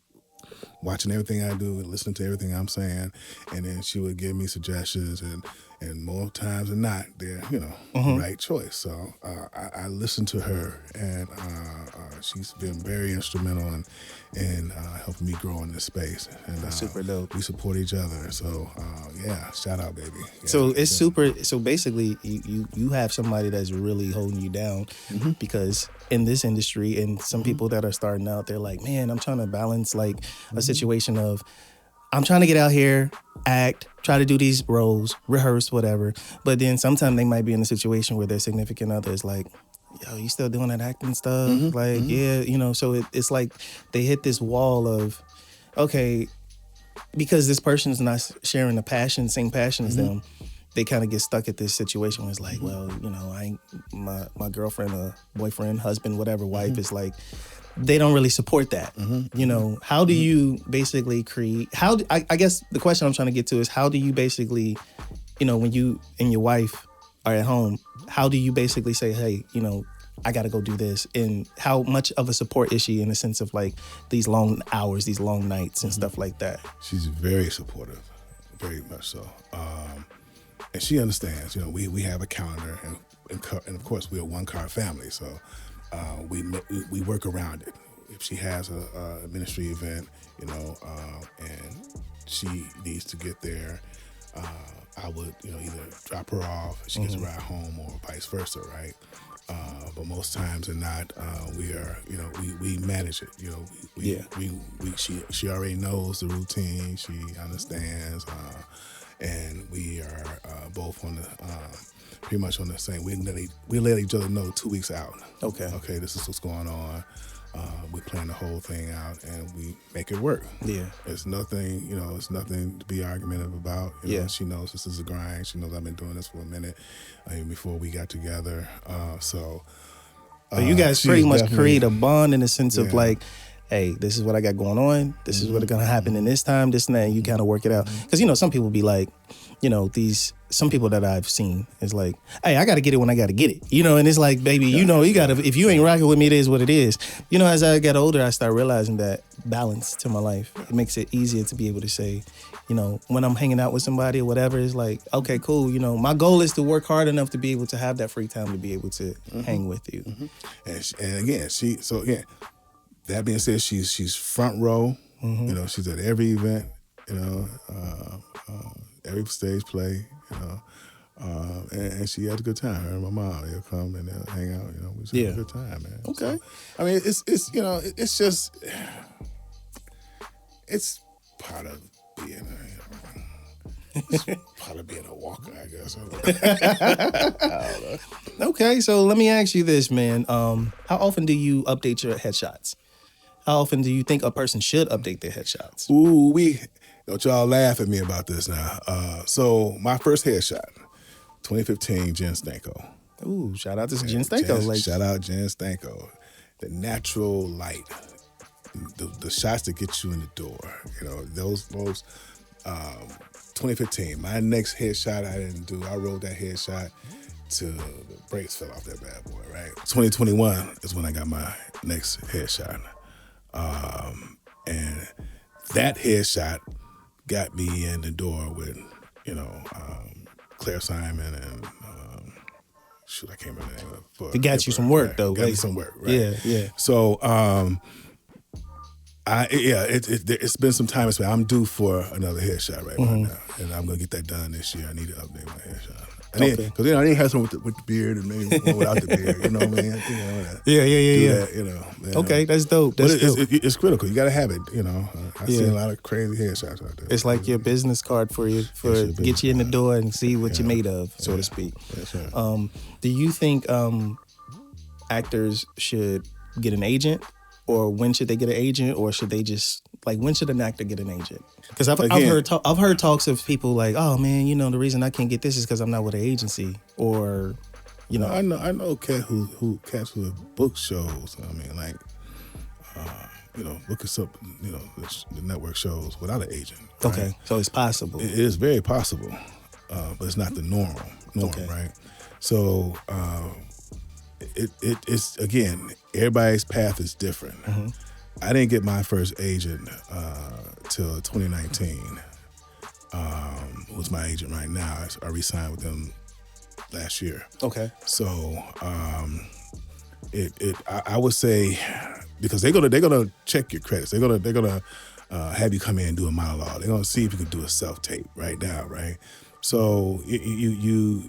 watching everything I do and listening to everything I'm saying. And then she would give me suggestions, and more times than not, they're, you know, the right choice. So I listen to her, and she's been very instrumental in helping me grow in this space. And That's super dope. We support each other. So yeah, shout out, baby. Yeah, so it's super. So basically, you have somebody that's really holding you down, because in this industry, and some people that are starting out, they're like, man, I'm trying to balance like a situation of, I'm trying to get out here, act, try to do these roles, rehearse, whatever. But then sometimes they might be in a situation where their significant other is like, yo, you still doing that acting stuff? Yeah, you know, so it's like they hit this wall of, okay, because this person's not sharing the same passion as them, they kind of get stuck at this situation where it's like, well, you know, I ain't, my girlfriend or boyfriend, husband, whatever, wife is like, they don't really support that. You know, how do you basically create, I guess the question I'm trying to get to is, how do you basically, you know, when you and your wife are at home, how do you basically say, hey, you know, I got to go do this? And how much of a support is she in the sense of like these long hours, these long nights and stuff like that? She's very supportive, very much so. And she understands, you know, we have a calendar, and of course we're a one-car family, so we work around it. If she has a ministry event, you know, and she needs to get there, I would, you know, either drop her off, she gets a ride home, or vice versa, right? But most times than not, we are, you know, we manage it. You know, she already knows the routine. She understands, and we are both on the pretty much on the same. We let each other know 2 weeks out. Okay, this is what's going on. We plan the whole thing out, and we make it work. Yeah, it's nothing, you know, it's nothing to be argumentative about. You know, she knows this is a grind. She knows I've been doing this for a minute, even before we got together. So you guys pretty much create a bond in the sense of like, hey, this is what I got going on. This is what's gonna happen in this time, this and that. And you kind of work it out, because you know some people be like, you know, some people that I've seen is like, hey, I got to get it when I got to get it. You know, and it's like, baby, you know, you got to, if you ain't rocking with me, it is what it is. You know, as I get older, I start realizing that balance to my life. It makes it easier to be able to say, you know, when I'm hanging out with somebody or whatever, it's like, okay, cool. You know, my goal is to work hard enough to be able to have that free time to be able to hang with you. And again, that being said, she's front row. You know, she's at every event, you know, every stage play, you know, and she had a good time. Her and my mom, they'll come and they'll hang out. You know, we just have a good time, man. Okay. So, I mean, it's you know, it's just, it's part of being a walker, I guess. I don't know. Okay, so let me ask you this, man. How often do you update your headshots? How often do you think a person should update their headshots? Ooh, don't y'all laugh at me about this now. So my first headshot, 2015, Jen Stanko. Ooh, shout out to Jen Stanko. Shout out Jen Stanko. The natural light, the shots that get you in the door. You know, those 2015. My next headshot I didn't do. I rolled that headshot till the brakes fell off that bad boy, right? 2021 is when I got my next headshot. And that headshot got me in the door with, you know, Claire Simon and I can't remember the name. It got you some work though. Got me some work, right? Yeah. So it's been some time. I'm due for another headshot right now, and I'm gonna get that done this year. I need to update my headshot. Because I need to have some with the beard and maybe one without the beard. You know what I mean? I think I wanna do that, you know. Man. Okay, that's dope. It's critical. You got to have it. You know, I see a lot of crazy headshots out there. It's like your business card for get you in the door and see what you're made of, so to speak. That's right. Do you think actors should get an agent, or when should they get an agent, or should they just when should an actor get an agent? Because I've heard talks of people like, oh man, you know, the reason I can't get this is because I'm not with an agency, or you know. I know cats who have book shows. I mean, you know, look us up, you know, the network shows without an agent. Right? Okay, so it's possible. It is very possible, but it's not the norm, right? So it's again, everybody's path is different. I didn't get my first agent till 2019. Who's my agent right now? I re-signed with them last year. Okay. So I would say because they're gonna check your credits. They're gonna have you come in and do a monologue. They're gonna see if you can do a self tape right now, right? So you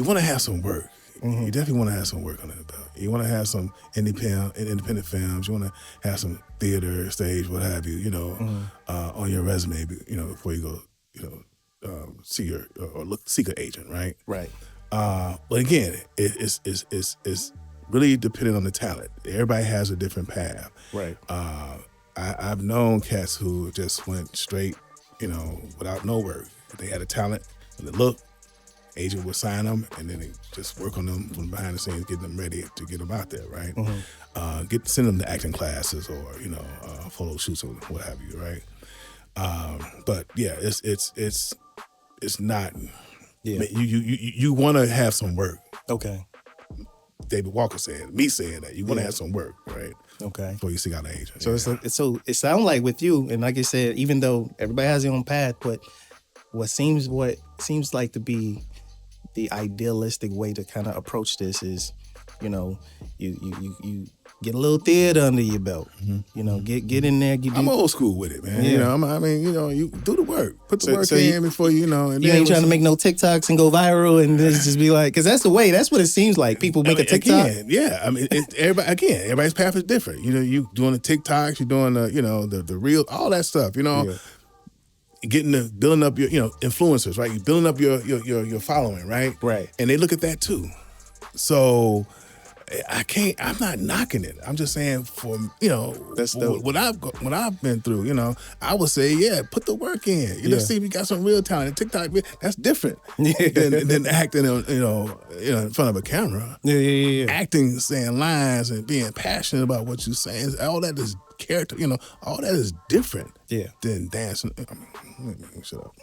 want to have some work. You definitely want to have some work under the belt. You want to have some independent films. You want to have some theater, stage, what have you. On your resume. Before you go, see your seek an agent, right? Right. But again, it's really dependent on the talent. Everybody has a different path. Right. I've known cats who just went straight, without no work. They had a talent and the look. Agent would sign them, and then they just work on them from behind the scenes, getting them ready to get them out there, right? Send them to acting classes or photo shoots or what have you, right? But yeah, it's not. Yeah. You want to have some work. Okay. David Walker said, me saying that you want to have some work, right? Okay. Before you seek out an agent. So it sounds like with you, and like I said, even though everybody has their own path, but what seems like to be the idealistic way to kind of approach this is, you get a little theater under your belt. Get in there. I'm old school with it, man. Yeah. You do the work. Put the work in before and you ain't trying to make no TikToks and go viral and just be like, because that's the way. That's what it seems like. People make a TikTok. Everybody's path is different. You doing the TikToks, you're doing the real, all that stuff. Yeah. Building up your influencers, right? You're building up your following, right? Right. And they look at that too. So I'm not knocking it. I'm just saying that's dope. What I've been through, I would say, put the work in. See if you got some real talent. And TikTok, that's different than acting in front of a camera. Yeah. Acting, saying lines and being passionate about what you're saying. All that is character, all that is different than dancing. Shut up.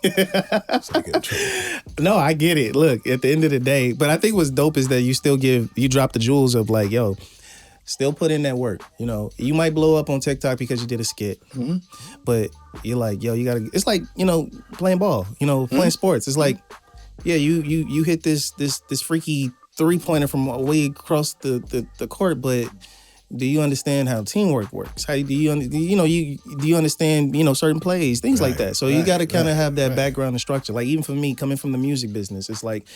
So I get in trouble. No, I get it. Look, at the end of the day, but I think what's dope is that you drop the jewels of like, yo, still put in that work. You might blow up on TikTok because you did a skit, but you're like, yo, you gotta. It's like playing ball. Playing sports. It's like, you hit this freaky 3-pointer from way across the court, but do you understand how teamwork works? How do you understand certain plays, things like that? So you got to kind of have that background and structure. Like even for me, coming from the music business, it's like,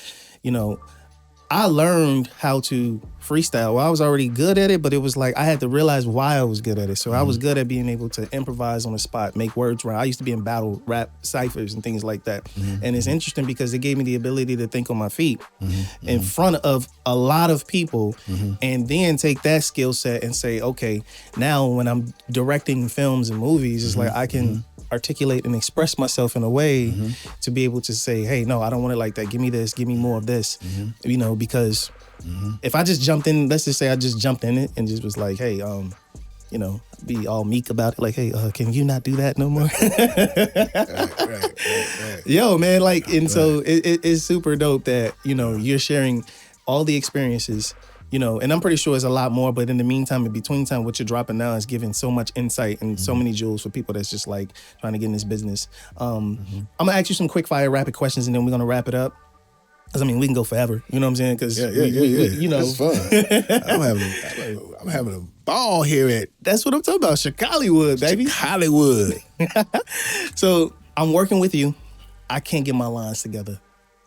I learned how to freestyle. Well, I was already good at it, but it was like I had to realize why I was good at it. So I was good at being able to improvise on the spot, make words rhyme. I used to be in battle rap ciphers and things like that. And it's interesting because it gave me the ability to think on my feet in front of a lot of people and then take that skill set and say, okay, now when I'm directing films and movies, it's like I can articulate and express myself in a way to be able to say, hey, no, I don't want it like that. Give me this, give me more of this, because if I just jumped in, let's just say I just jumped in it and just was like, hey, be all meek about it. Like, hey, can you not do that no more? Right. Yo, man, so it's super dope that, you're sharing all the experiences, and I'm pretty sure it's a lot more, but in the meantime, in between time, what you're dropping now is giving so much insight and so many jewels for people that's just like trying to get in this business. I'm gonna ask you some quick fire rapid questions and then we're gonna wrap it up. Cause we can go forever. You know what I'm saying? Cause it's fun. I'm having a ball here at. That's what I'm talking about. ChicallyWOOD, baby. ChicallyWOOD. So I'm working with you. I can't get my lines together.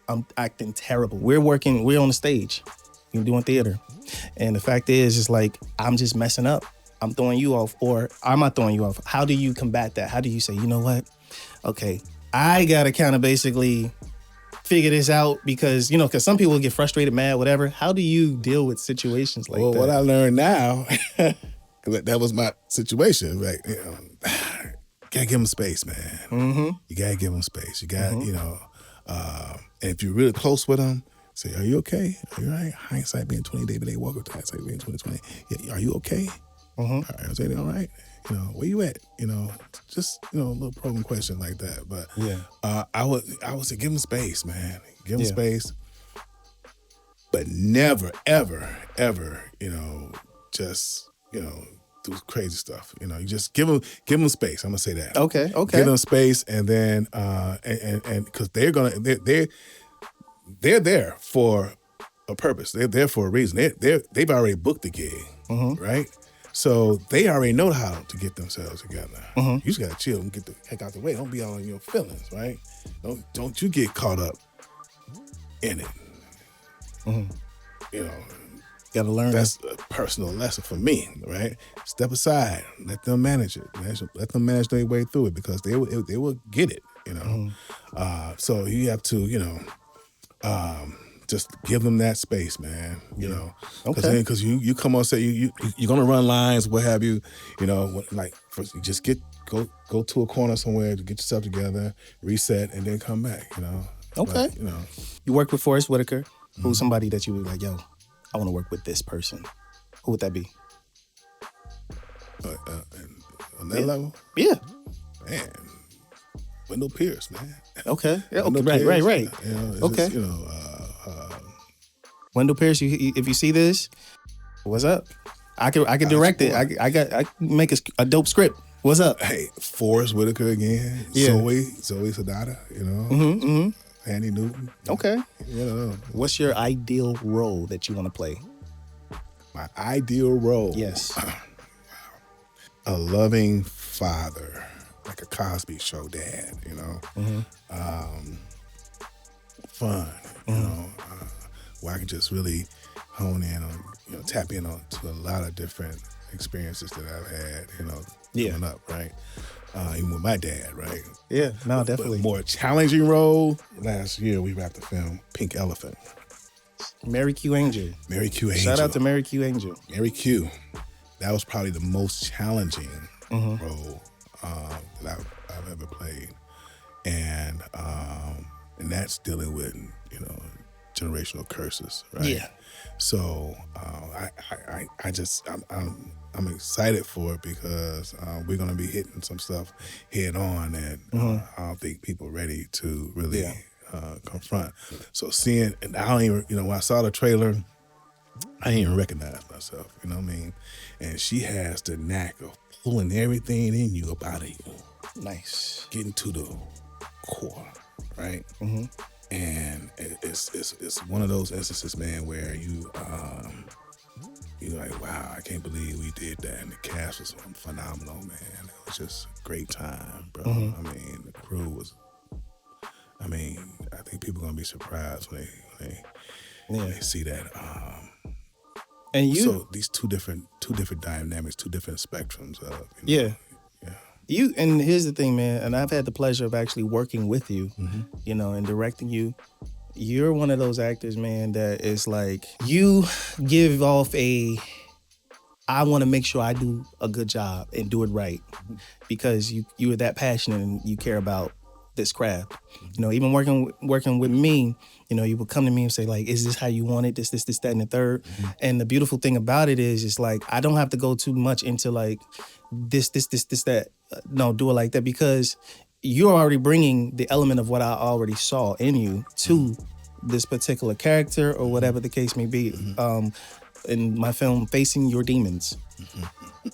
I'm acting terrible. We're on the stage. You're doing theater. And the fact is, it's like, I'm just messing up. I'm throwing you off, or I'm not throwing you off. How do you combat that? How do you say, you know what? Okay, I gotta kind of basically figure this out because some people get frustrated, mad, whatever. How do you deal with situations like that? Well, what I learned now, because that was my situation, right? Gotta give them space, man. You gotta give them space. You got, and if you're really close with them, say, are you okay? Are you all right? Hindsight being 20, David A. Walker, hindsight being 2020. Yeah, are you okay? All right, is everything all right? Where you at? Just a little probing question like that. But I would say give them space, man. Give them space. But never, ever, ever, just, do crazy stuff. You just give them space. I'm gonna say that. Okay. Give them space, and then and because they're there for a purpose. They're there for a reason. They've already booked the gig. right? So they already know how to get themselves together. You just gotta chill and get the heck out the way. Don't be all in your feelings, right? Don't you get caught up in it. You know, Gotta learn. that's a personal lesson for me, right? Step aside, let them manage it. Let them manage their way through it because they will get it, you know. So you have to, you know, just give them that space, man. You know, because you come on set, you're gonna run lines, what have you, you know, like first you just go to a corner somewhere to get yourself together, reset, and then come back. You know. Okay. But, you know, You work with Forrest Whitaker. Who's somebody that you were like, yo, I want to work with this person? Who would that be? on that level, Yeah. man, Wendell Pierce, man. Okay. Yeah, Wendell right. Pierce, you know, it's Okay. just, you know, Wendell Pierce, if you see this, what's up? I can direct it. I can make a dope script. What's up? hey, Forrest Whitaker again. Yeah. Zoe Sadata, you know. Andy Newton. Okay. You know, What's your ideal role that you want to play? my ideal role. Yes. A loving father, like a Cosby Show dad, you know. Fun, you know, where I can just really hone in on, you know, tap in on to a lot of different experiences that I've had, you know, coming up, right? Even with my dad, right? Yeah. No, But definitely. a more challenging role. Last year we wrapped the film Pink Elephant. Mary Q Angel. Mary Q Angel. Shout out to Mary Q Angel. Mary Q. That was probably the most challenging role that I've ever played, and that's dealing with, you know, generational curses, right? Yeah. So I'm excited for it because we're gonna be hitting some stuff head on that I don't think people are ready to really confront. So seeing, and I don't even, you know, when I saw the trailer, I didn't even recognize myself, you know what I mean? And she has the knack of pulling everything in you up out of you. Nice. Getting to the core, right? And it's one of those instances, man, where you're like, wow, I can't believe we did that. And the cast was phenomenal, man. It was just a great time, bro. I mean, the crew was, I think people are gonna be surprised when they see that. And you, so these two different dynamics, two different spectrums of, you know, You, and here's the thing, man, and I've had the pleasure of actually working with you, you know, and directing you. You're one of those actors, man, that is like, you give off I want to make sure I do a good job and do it right, because you are that passionate and you care about this craft. You know, even working with me, you know, you would come to me and say, like, is this how you want it? This, that, and the third. And the beautiful thing about it is, it's like, I don't have to go too much into like this, that. No, do it like that, because you're already bringing the element of what I already saw in you to this particular character or whatever the case may be. In my film, Facing Your Demons.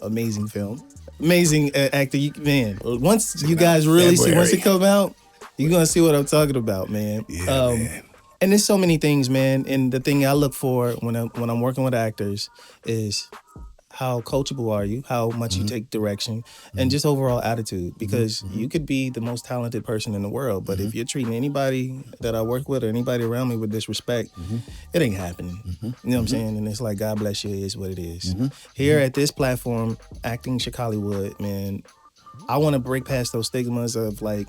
Amazing film. Amazing actor. Man, once you guys really see, once it comes out, you're going to see what I'm talking about, man. Yeah, man. And there's so many things, man. And the thing I look for when I'm working with actors is how coachable are you, how much you take direction, and just overall attitude. Because you could be the most talented person in the world, but if you're treating anybody that I work with or anybody around me with disrespect, it ain't happening. You know what I'm saying? And it's like, God bless you, it is what it is. Here at this platform, Acting ChicallyWOOD, man, I want to break past those stigmas of like,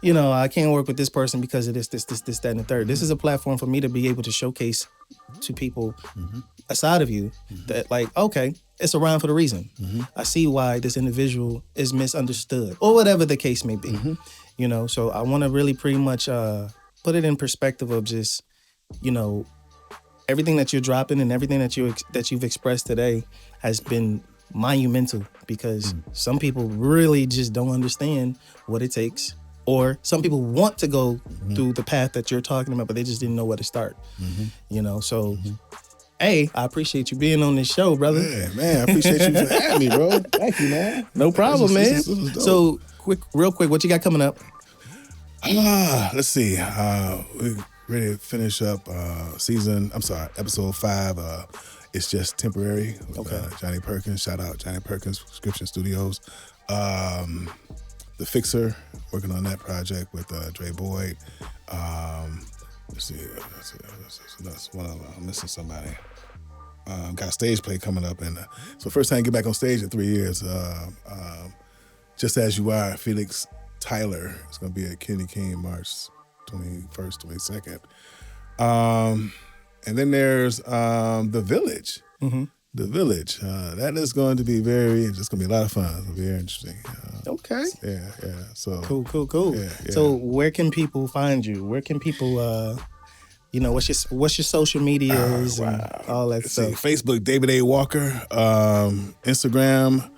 you know, I can't work with this person because of this, that, and the third. This is a platform for me to be able to showcase to people a side of you that, like, okay, it's around for the reason. I see why this individual is misunderstood, or whatever the case may be. You know, so I want to really pretty much put it in perspective of just, you know, everything that you're dropping and everything that you've expressed today has been monumental, because some people really just don't understand what it takes. Or some people want to go through the path that you're talking about, but they just didn't know where to start. You know, so, hey, I appreciate you being on this show, brother. Yeah, man, I appreciate you for having me, bro. Thank you, man. No problem, man. This is dope. So, real quick, what you got coming up? Let's see. We're ready to finish up episode 5, It's Just Temporary with Okay. Johnny Perkins. Shout out Johnny Perkins, Prescription Studios. The Fixer, working on that project with Dre Boyd. Let's see. That's one of them. I'm missing somebody. Got a stage play coming up, and so first time I get back on stage in 3 years. Just As You Are, Felix Tyler. It's going to be at Kenny King March 21st, 22nd. And then there's The Village. Mm-hmm. The Village. That is going to be it's going to be a lot of fun. It'll be very interesting. Okay. Yeah. So Cool. Yeah. So where can people find you? Where can people, what's your social medias and all that Let's stuff? see, Facebook, David A. Walker. Instagram,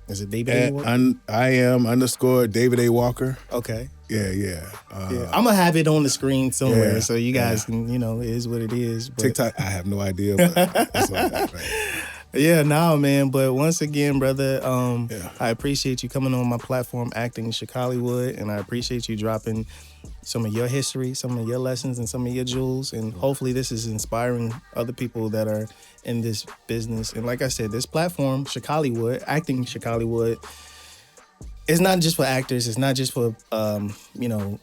Is it David A. Walker? I am _ David A. Walker. Okay. Yeah. I'm going to have it on the screen somewhere Yeah, so you guys can, it is what it is. But TikTok, I have no idea, but that's all right. Yeah, man. But once again, brother, Yeah. I appreciate you coming on my platform, Acting ChicallyWOOD, and I appreciate you dropping some of your history, some of your lessons, and some of your jewels. And hopefully this is inspiring other people that are in this business. And like I said, this platform, ChicallyWOOD, Acting ChicallyWOOD, it's not just for actors. It's not just for,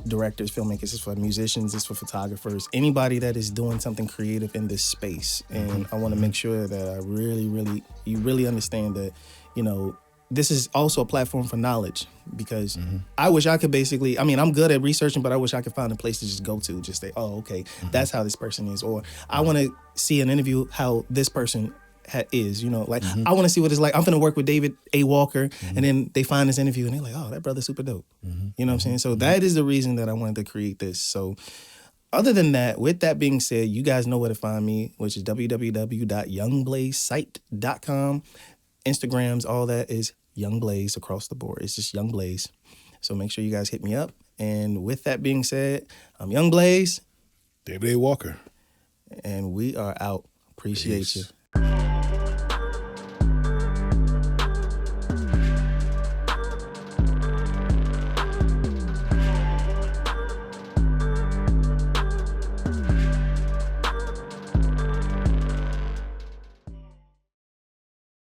directors, filmmakers. It's for musicians. It's for photographers. Anybody that is doing something creative in this space. And I want to make sure that you really understand that, this is also a platform for knowledge because I wish I could I'm good at researching, but I wish I could find a place to just go to, just say, oh, okay, that's how this person is. Or I want to see an interview how this person is, I want to see what it's like. I'm going to work with David A. Walker, and then they find this interview and they're like, oh, that brother's super dope. You know what I'm saying? So that is the reason that I wanted to create this. So other than that, with that being said, you guys know where to find me, which is www.youngblazesite.com. Instagrams, all that is YoungBlaze across the board. It's just YoungBlaze. So make sure you guys hit me up. And with that being said, I'm YoungBlaze. David A. Walker. And we are out. Appreciate you.